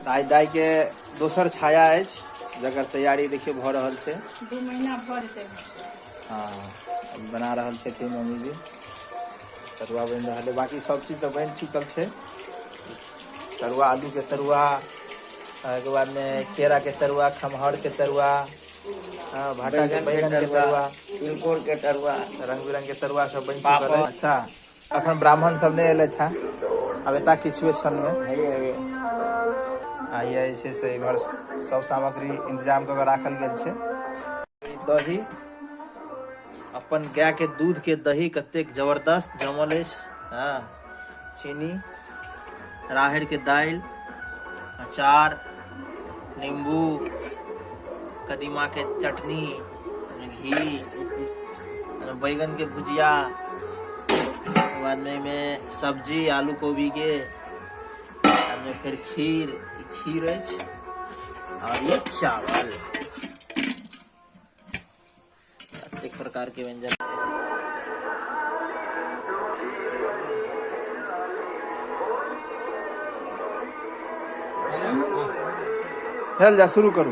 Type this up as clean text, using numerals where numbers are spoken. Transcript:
आइ दाई के दोसर छाया अछि जकर तैयारी देखिए भ रहल छै। 2 महीना भर जेतै। हाँ बना रहल छथिन मम्मी जी। तरुआ बनि रहल है, बाकी सब चीज तो बनि चुकल छै। तरुआ आलू के तरुआ, के बाद में केरा के तरुआ, खमहर के तरुआ, भाटा के बैगन के तरुआ, तिलकोर के तरुआ, रंग बिरंग के तरुआ सब बनि चुकल है। अच्छा अखन ब्राह्मण सब नहीं एलथि है, अब एता किछुए क्षण में आइए से इमहर सब सामग्री इंतजाम कर राखल गेल छै। दही अपन गाय के दूध के दही कतेक जबरदस्त जमल अछि। हाँ चीनी, राहड़ के दाल, अचार, नींबू, कदीमा के चटनी, घी, बैगन के भुजिया, बाद में सब्जी आलू गोभी के, फिर खीर अछि और ये चावल, एक प्रकार के व्यंजन। हेल जा शुरू करू।